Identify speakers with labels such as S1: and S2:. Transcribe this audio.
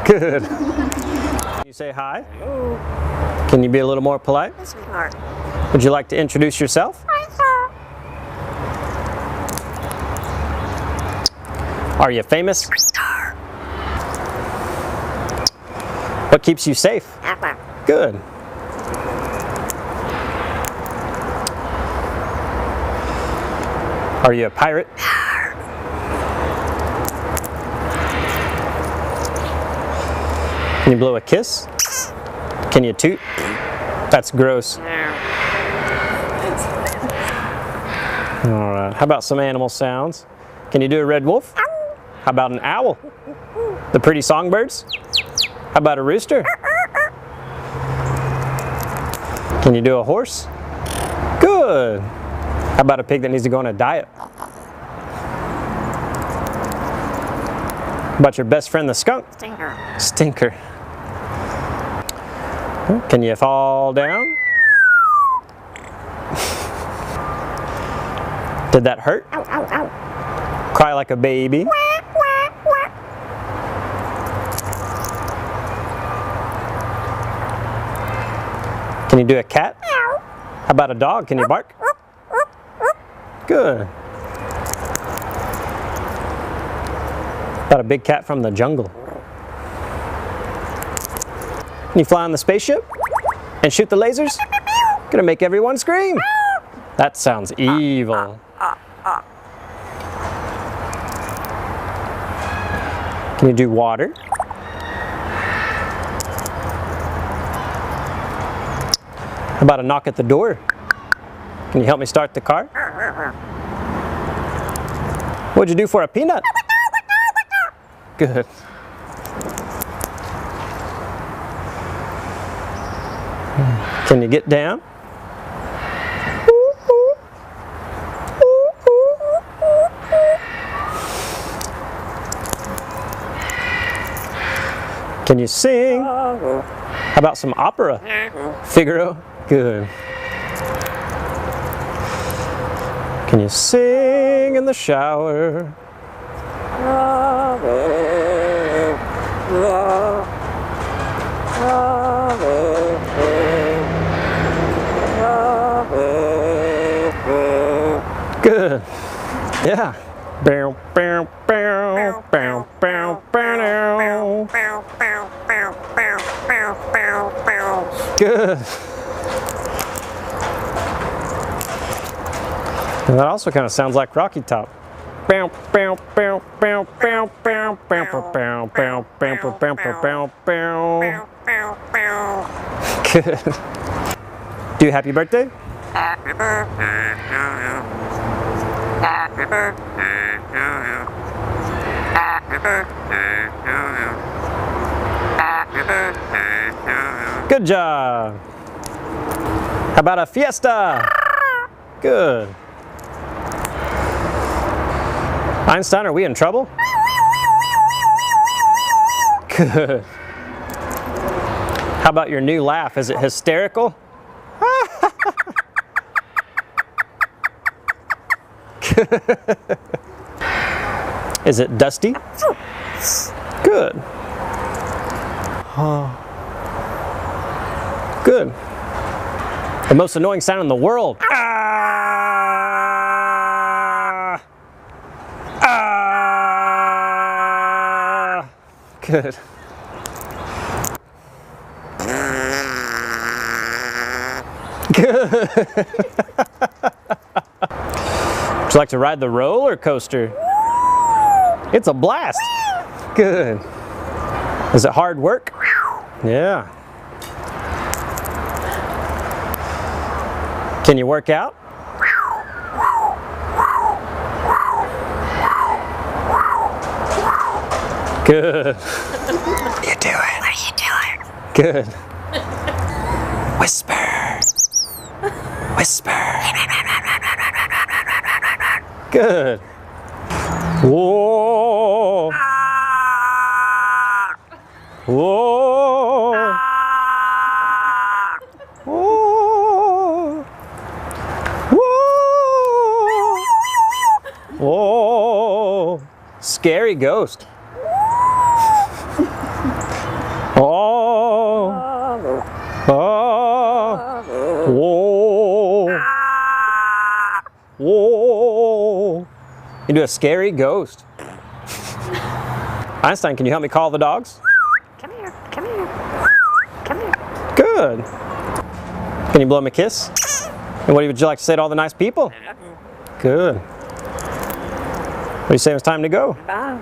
S1: Good. Can you say hi?
S2: Hello.
S1: Can you be a little more polite?
S2: Yes, sweetheart.
S1: Would you like to introduce yourself?
S2: Hi, sir.
S1: Are you famous?
S2: Star.
S1: What keeps you safe?
S2: Apple.
S1: Good. Are you a pirate? Can you blow a kiss? Can you toot? That's gross. Alright, how about some animal sounds? Can you do a red wolf? How about an owl? The pretty songbirds? How about a rooster? Can you do a horse? Good. How about a pig that needs to go on a diet? How about your best friend the skunk?
S2: Stinker.
S1: Stinker. Can you fall down? Did that hurt?
S2: Ow, ow, ow.
S1: Cry like a baby?
S2: Quack, quack, quack.
S1: Can you do a cat?
S2: Meow.
S1: How about a dog? Can you bark? Good. About a big cat from the jungle? Can you fly on the spaceship? And shoot the lasers? Gonna make everyone scream. That sounds evil. Can you do water? How about a knock at the door? Can you help me start the car? What'd you do for a peanut? Good. Can you get down? Can you sing? How about some opera? Figaro? Good. Can you sing in the shower? Good. Yeah. Bow, bow, bow, bow, bow, bow. Good. And that also kind of sounds like Rocky Top. Bow, bow, bow, bow, bow, bow, bow, bow, bow, bow, bow, bow, bow, bow. Good. Do you happy birthday?
S2: Happy birthday to you. Happy birthday to you. Happy birthday to you. Happy birthday to you.
S1: Good job. How about a fiesta? Good. Einstein, are we in trouble? Good. How about your new laugh? Is it hysterical? Is it dusty? Good. Good. The most annoying sound in the world. Ah! Ah! Good. Good. Would you like to ride the roller coaster? It's a blast. Good. Is it hard work? Yeah. Can you work out? Good.
S2: What are you doing? What are you doing?
S1: Good. Whisper. Whisper. Good. Whoa. Whoa. Whoa. Whoa. Whoa. Scary ghost. Oh. Whoa. Whoa. You do a scary ghost. Einstein, can you help me call the dogs?
S2: Come here, come here, come here.
S1: Good. Can you blow me a kiss? And what would you like to say to all the nice people? Good. What do you say it's time to go?
S2: Bye.